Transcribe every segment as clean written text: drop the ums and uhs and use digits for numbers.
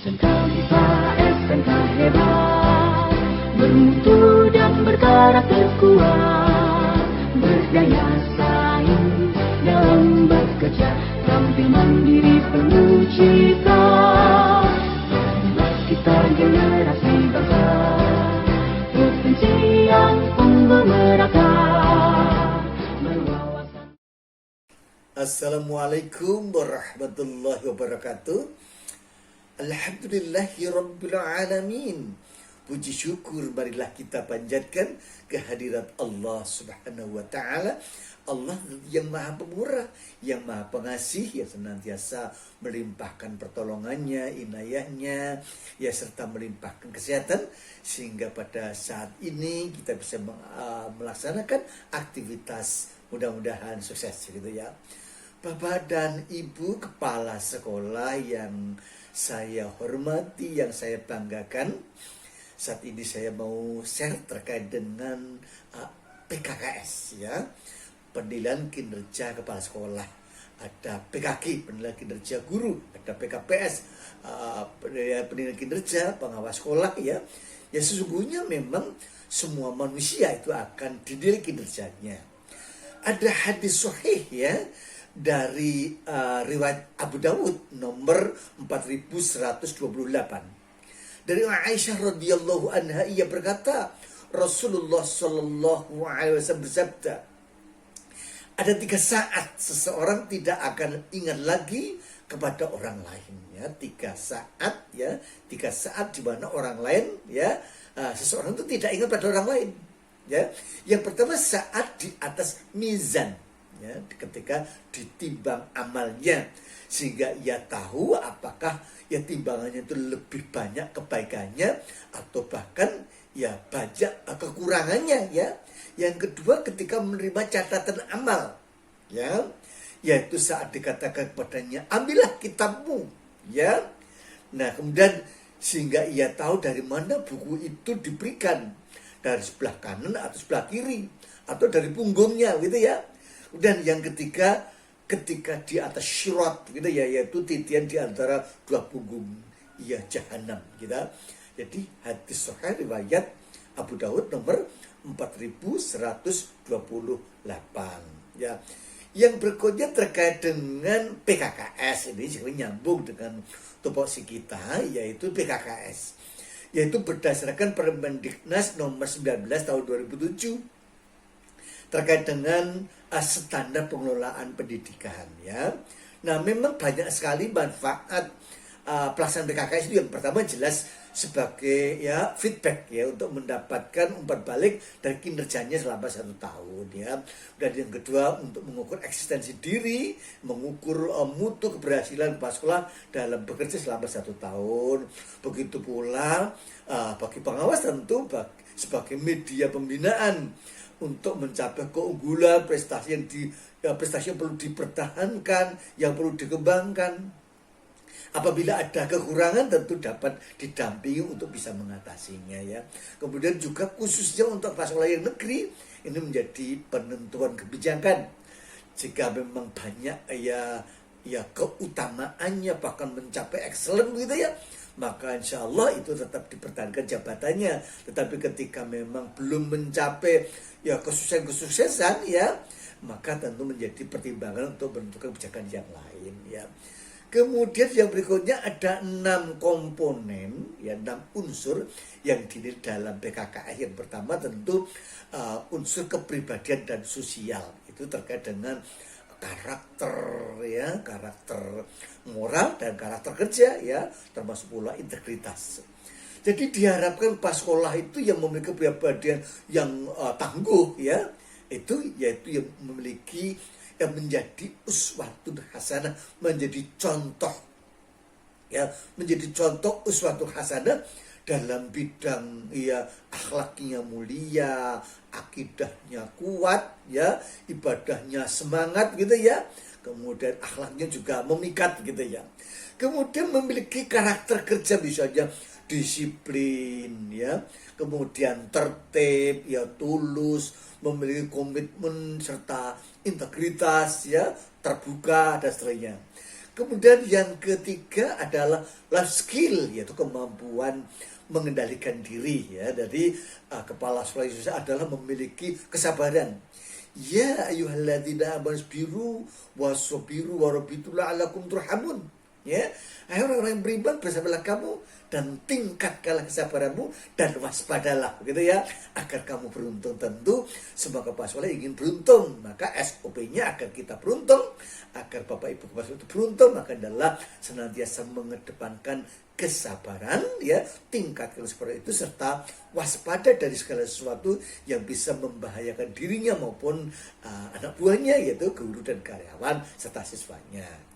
SMK MIPA, SMK hebat, bermutu dan berkarakter kuat, berdaya saing dalam bekerja, tampil mandiri penuh cita. Kita generasi bangsa, provinsi yang unggul merata, berwawasan. Assalamualaikum warahmatullahi wabarakatuh. Alhamdulillahirabbil alamin. Puji syukur marilah kita panjatkan kehadirat Allah Subhanahu wa taala. Allah yang Maha Pemurah, yang Maha Pengasih, yang senantiasa melimpahkan pertolongannya, inayahnya, ya serta melimpahkan kesehatan sehingga pada saat ini kita bisa melaksanakan aktivitas, mudah-mudahan sukses gitu ya. Bapak dan Ibu kepala sekolah yang saya hormati, yang saya banggakan, saat ini saya mau share terkait dengan PKKS ya, penilaian kinerja kepala sekolah. Ada PKK, penilaian kinerja guru, ada PKPS, penilaian kinerja pengawas sekolah ya. Ya sesungguhnya memang semua manusia itu akan dinilai kinerjanya. Ada hadis sahih ya dari riwayat Abu Dawud nomor 4128. Dari Aisyah radhiyallahu anha, ia berkata, Rasulullah sallallahu alaihi wasallam bersabda, ada 3 saat seseorang tidak akan ingat lagi kepada orang lain ya. 3 saat ya, 3 saat di mana orang lain ya, seseorang itu tidak ingat pada orang lain ya. Yang pertama saat di atas mizan ya, ketika ditimbang amalnya, sehingga ia tahu apakah ya timbangannya itu lebih banyak kebaikannya atau bahkan ya banyak kekurangannya ya. Yang kedua ketika menerima catatan amal ya, yaitu saat dikatakan kepadanya ambillah kitabmu ya. Nah kemudian sehingga ia tahu dari mana buku itu diberikan, dari sebelah kanan atau sebelah kiri atau dari punggungnya gitu ya. Dan yang ketiga ketika di atas syirat gitu ya, yaitu titian di antara 2 punggung ya jahanam gitu. Jadi hadis sahih riwayat Abu Dawud nomor 4128 ya. Yang berikutnya terkait dengan PKKS, ini juga nyambung dengan tupoksi kita, yaitu PKKS, yaitu berdasarkan Permendiknas nomor 19 tahun 2007 terkait dengan standar pengelolaan pendidikan ya. Nah memang banyak sekali manfaat pelaksanaan PKKS itu. Yang pertama jelas sebagai ya feedback ya, untuk mendapatkan umpan balik dari kinerjanya selama 1 tahun ya. Dan yang kedua untuk mengukur eksistensi diri, mengukur mutu keberhasilan kepala sekolah dalam bekerja selama 1 tahun. Begitu pula bagi pengawas tentu sebagai media pembinaan untuk mencapai keunggulan, prestasi yang perlu dipertahankan, yang perlu dikembangkan. Apabila ada kekurangan tentu dapat didampingi untuk bisa mengatasinya ya. Kemudian juga khususnya untuk sekolah yang negeri, ini menjadi penentuan kebijakan. Jika memang banyak ya keutamaannya bahkan mencapai excellent gitu ya, maka insya Allah itu tetap dipertahankan jabatannya. Tetapi ketika memang belum mencapai ya kesuksesan ya, maka tentu menjadi pertimbangan untuk menentukan kebijakan yang lain ya. Kemudian yang berikutnya ada 6 komponen ya, 6 unsur yang dinilai dalam PKKS. Yang pertama tentu unsur kepribadian dan sosial, itu terkait dengan karakter ya, karakter moral dan karakter kerja ya, termasuk pula integritas. Jadi diharapkan pas sekolah itu yang memiliki kepribadian yang tangguh ya, itu yaitu yang memiliki yang menjadi uswatun hasanah, menjadi contoh ya, menjadi contoh uswatun hasanah dalam bidang ya akhlaknya mulia, akidahnya kuat ya, ibadahnya semangat gitu ya, kemudian akhlaknya juga memikat gitu ya. Kemudian memiliki karakter kerja, misalnya disiplin ya, kemudian tertib ya, tulus, memiliki komitmen serta integritas ya, terbuka dan seterusnya. Kemudian yang ketiga adalah life skill, yaitu kemampuan mengendalikan diri ya. Jadi kepala sekolah Indonesia adalah memiliki kesabaran. Ya ayyuhalladzina amanu sabiru wasabiru warabitu la'allakum turhamun. Ya, hai orang-orang yang beriman, bersabarlah kamu dan tingkatkanlah kesabaranmu dan waspadalah, gitu ya, agar kamu beruntung. Tentu semua kepala sekolah ingin beruntung, maka SOP-nya agar kita beruntung, agar Bapak Ibu kepala sekolah itu beruntung, maka adalah senantiasa mengedepankan kesabaran, ya, tingkatkan seperti itu, serta waspada dari segala sesuatu yang bisa membahayakan dirinya maupun anak buahnya, yaitu guru dan karyawan serta siswanya.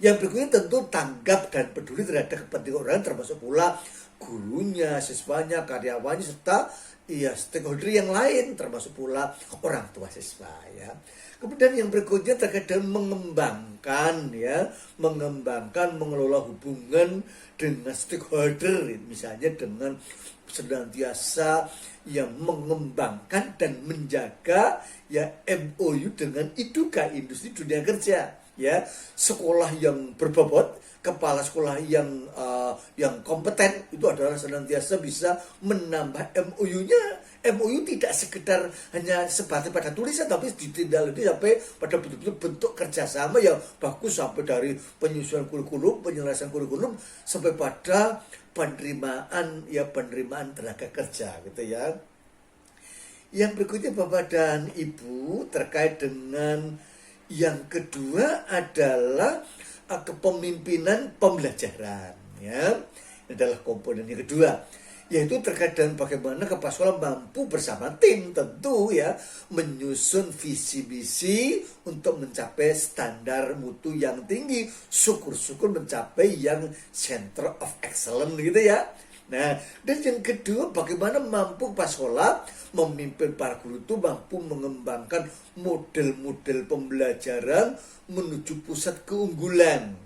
Yang berikutnya tentu tanggap dan peduli terhadap kepentingan orang, termasuk pula gurunya, siswanya, karyawannya, serta stakeholder yang lain, termasuk pula orang tua siswa ya. Kemudian yang berikutnya terkait dengan mengembangkan, mengelola hubungan dengan stakeholder, misalnya dengan senantiasa yang mengembangkan dan menjaga ya MOU dengan IDUKA, industri dunia kerja. Ya, sekolah yang berbobot, kepala sekolah yang kompeten itu adalah senantiasa bisa menambah MOU-nya. MOU tidak sekedar hanya sebatas pada tulisan, tapi ditindaklanjuti sampai pada betul-betul bentuk kerjasama yang bagus, sampai dari penyusunan kurikulum, penyelesaian kurikulum, sampai pada penerimaan tenaga kerja, gitu ya. Yang berikutnya Bapak dan Ibu terkait dengan yang kedua adalah kepemimpinan pembelajaran ya. Ini adalah komponen yang kedua, yaitu terkait dengan bagaimana kepala sekolah mampu bersama tim tentu ya menyusun visi misi untuk mencapai standar mutu yang tinggi, syukur-syukur mencapai yang center of excellence, gitu ya. Nah, dan yang kedua, bagaimana mampu kepala sekolah memimpin para guru itu mampu mengembangkan model-model pembelajaran menuju pusat keunggulan.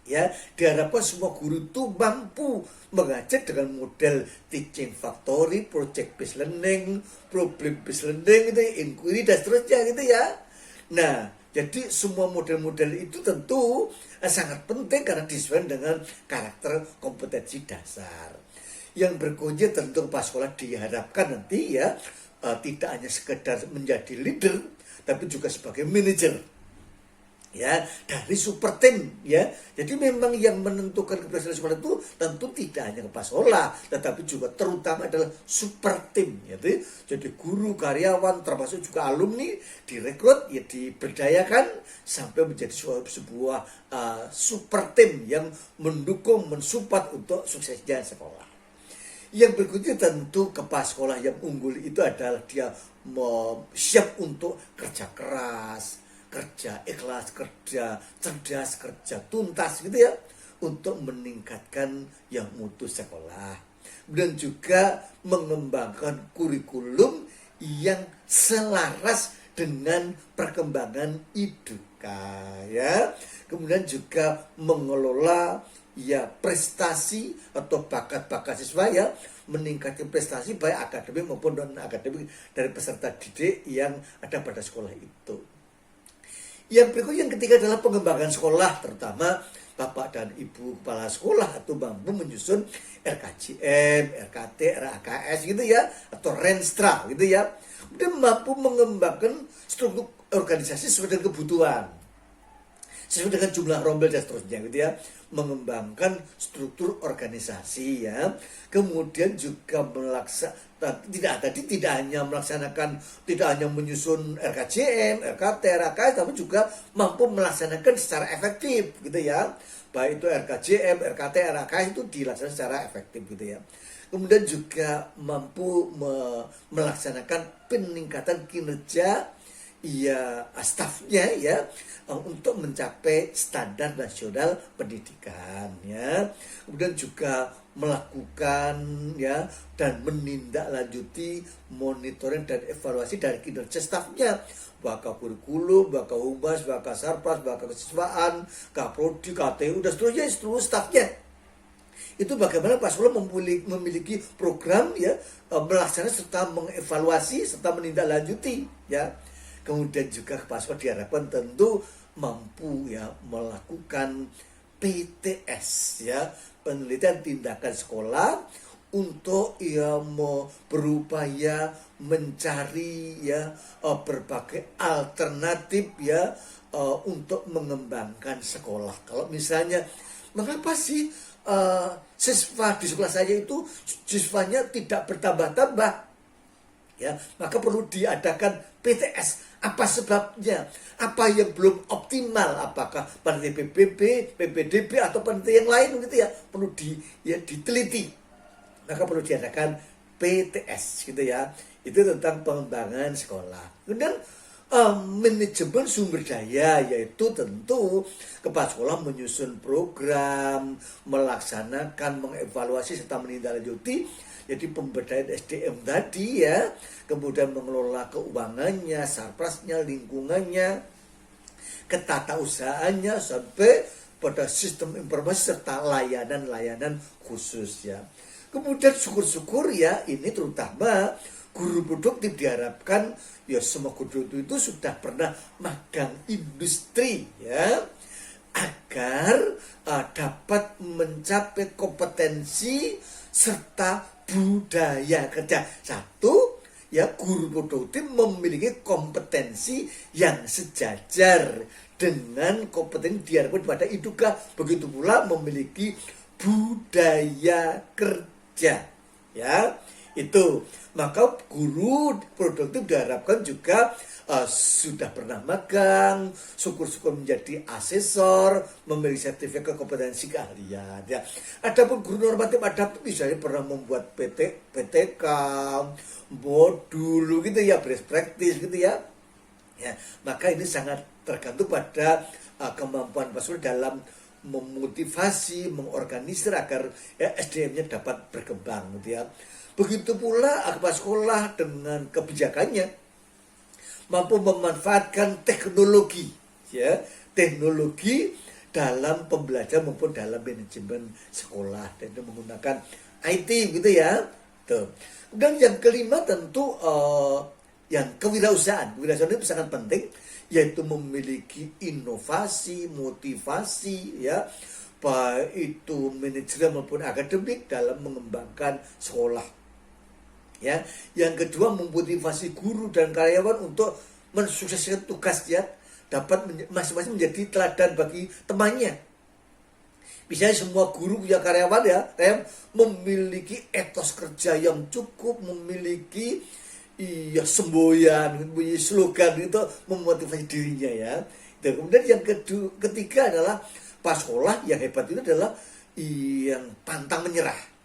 Ya, diharapkan semua guru itu mampu mengajar dengan model teaching factory, project based learning, problem based learning, gitu, inquiry dan seterusnya, gitu ya. Nah, jadi semua model-model itu tentu sangat penting karena disesuaikan dengan karakter kompetensi dasar. Yang berikutnya tentu kepala sekolah diharapkan nanti ya tidak hanya sekedar menjadi leader, tapi juga sebagai manajer ya dari super tim ya. Jadi memang yang menentukan keberhasilan sekolah itu tentu tidak hanya kepala sekolah, tetapi juga terutama adalah super tim ya. Jadi guru, karyawan, termasuk juga alumni direkrut ya, diberdayakan sampai menjadi sebuah super tim yang mendukung, mensupport untuk suksesnya sekolah. Yang berikutnya tentu kepala sekolah yang unggul itu adalah dia siap untuk kerja keras, kerja ikhlas, kerja cerdas, kerja tuntas, gitu ya, untuk meningkatkan yang mutu sekolah. Dan juga mengembangkan kurikulum yang selaras dengan perkembangan IDUKA ya. Kemudian juga mengelola ya prestasi atau bakat-bakat siswa ya, meningkatkan prestasi baik akademik maupun non akademik dari peserta didik yang ada pada sekolah itu. Yang berikutnya yang ketiga adalah pengembangan sekolah, terutama Bapak dan Ibu kepala sekolah atau mampu menyusun RKJM, RKT, RAKS, gitu ya, atau Renstra, gitu ya. Kemudian mampu mengembangkan struktur organisasi sesuai dengan kebutuhan, sesuai dengan jumlah rombel dan seterusnya, gitu ya. Mengembangkan struktur organisasi ya. Kemudian juga tidak hanya menyusun RKJM, RKT, RKS, tapi juga mampu melaksanakan secara efektif, gitu ya. Baik itu RKJM, RKT, RKS itu dilaksanakan secara efektif, gitu ya. Kemudian juga mampu melaksanakan peningkatan kinerja ya stafnya ya untuk mencapai standar nasional pendidikan ya. Kemudian juga melakukan ya dan menindaklanjuti monitoring dan evaluasi dari kinerja stafnya, bakal kurikulum, bakal humas, bakal sarpas, bakal kesiswaan, kaprodi, KTU dan seterusnya, seluruh stafnya. Itu bagaimana Pak Sekolah memiliki program ya melaksanakan serta mengevaluasi serta menindaklanjuti ya. Kemudian juga kepala sekolah diharapkan tentu mampu ya melakukan PTS ya, penelitian tindakan sekolah, untuk ya berupaya mencari ya berbagai alternatif ya untuk mengembangkan sekolah. Kalau misalnya mengapa sih siswa di sekolah saya itu siswanya tidak bertambah-tambah, ya maka perlu diadakan PTS. Apa sebabnya? Apa yang belum optimal? Apakah panitia PBB, PPDB atau panitia yang lain gitu ya? Perlu diteliti. Maka perlu diadakan PTS gitu ya. Itu tentang pengembangan sekolah. Kemudian manajemen sumber daya, yaitu tentu kepala sekolah menyusun program, melaksanakan, mengevaluasi serta menindaklanjuti. Jadi pemberdayaan SDM tadi ya, kemudian mengelola keuangannya, sarprasnya, lingkungannya, ketatausahaannya, sampai pada sistem informasi serta layanan-layanan khusus ya. Kemudian syukur-syukur ya, ini terutama guru produktif diharapkan ya semua guru produktif itu sudah pernah magang industri ya, agar dapat mencapai kompetensi serta budaya kerja. Satu, ya guru produktif memiliki kompetensi yang sejajar dengan kompetensi diharapkan pada IDUKA. Begitu pula memiliki budaya kerja. Ya, itu. Maka guru produktif diharapkan juga sudah pernah magang, syukur-syukur menjadi asesor, memiliki sertifikat kompetensi keahlian. Ya. Adapun guru normatif ada misalnya pernah membuat PTK, modul gitu ya, best practice gitu ya. Ya, maka ini sangat tergantung pada kemampuan Pak dalam memotivasi, mengorganisir agar ya, SDM-nya dapat berkembang gitu ya. Begitu pula kepala sekolah dengan kebijakannya mampu memanfaatkan teknologi ya, teknologi dalam pembelajaran maupun dalam manajemen sekolah, dan itu menggunakan IT gitu ya. Tuh. Dan yang kelima tentu yang kewirausahaan. Kewirausahaan itu sangat penting, yaitu memiliki inovasi, motivasi ya, baik itu manajerial maupun akademik dalam mengembangkan sekolah. Ya, yang kedua memotivasi guru dan karyawan untuk mensukseskan tugasnya, dapat masing-masing menjadi teladan bagi temannya. Misalnya semua guru punya karyawan ya, memiliki etos kerja yang cukup, memiliki semboyan, mempunyai slogan itu memotivasi dirinya ya. Dan kemudian yang ketiga adalah pas sekolah yang hebat itu adalah yang pantang menyerah.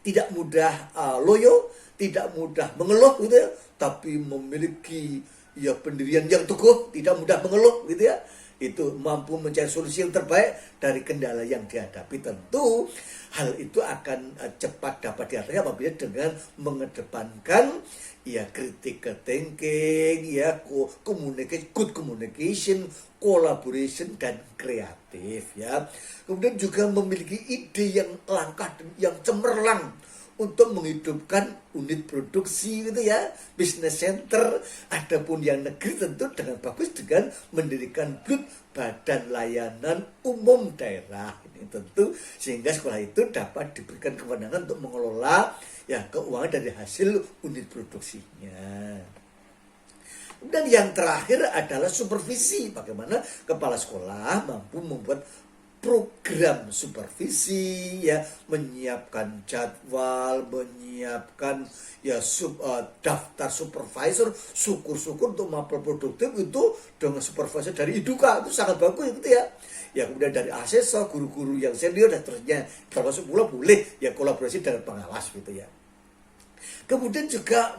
Tidak mudah loyo, tidak mudah mengeluh gitu ya, tapi memiliki ya pendirian yang teguh, tidak mudah mengeluh gitu ya. Itu mampu mencari solusi yang terbaik dari kendala yang dihadapi. Tentu hal itu akan cepat dapat diatasi apabila dengan mengedepankan ya critical thinking, ya communication, good communication, collaboration dan kreatif ya. Kemudian juga memiliki ide yang langka, yang cemerlang untuk menghidupkan unit produksi gitu ya, business center. Adapun yang negeri tentu dengan bagus dengan mendirikan badan layanan umum daerah. Ini tentu sehingga sekolah itu dapat diberikan kewenangan untuk mengelola ya keuangan dari hasil unit produksinya. Dan yang terakhir adalah supervisi. Bagaimana kepala sekolah mampu membuat program supervisi ya, menyiapkan jadwal, menyiapkan ya daftar supervisor. Syukur-syukur untuk mapel produktif itu dengan supervisor dari IDUKA itu sangat bagus gitu ya. Ya kemudian dari asesor, guru-guru yang senior dan terusnya, termasuk pula boleh ya kolaborasi dengan pengawas gitu ya. Kemudian juga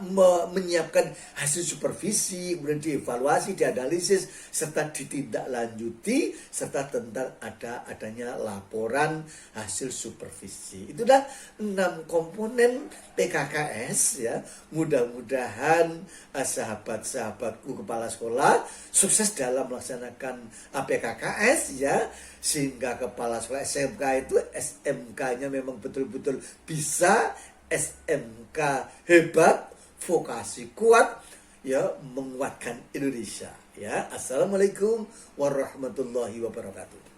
menyiapkan hasil supervisi, kemudian dievaluasi, dianalisis, serta ditindaklanjuti, serta tentang adanya laporan hasil supervisi. Itulah 6 komponen PKKS ya. Mudah-mudahan sahabat-sahabatku kepala sekolah sukses dalam melaksanakan PKKS ya, sehingga kepala sekolah SMK itu SMK-nya memang betul-betul bisa, SMK hebat, vokasi kuat, ya menguatkan Indonesia. Ya, assalamualaikum warahmatullahi wabarakatuh.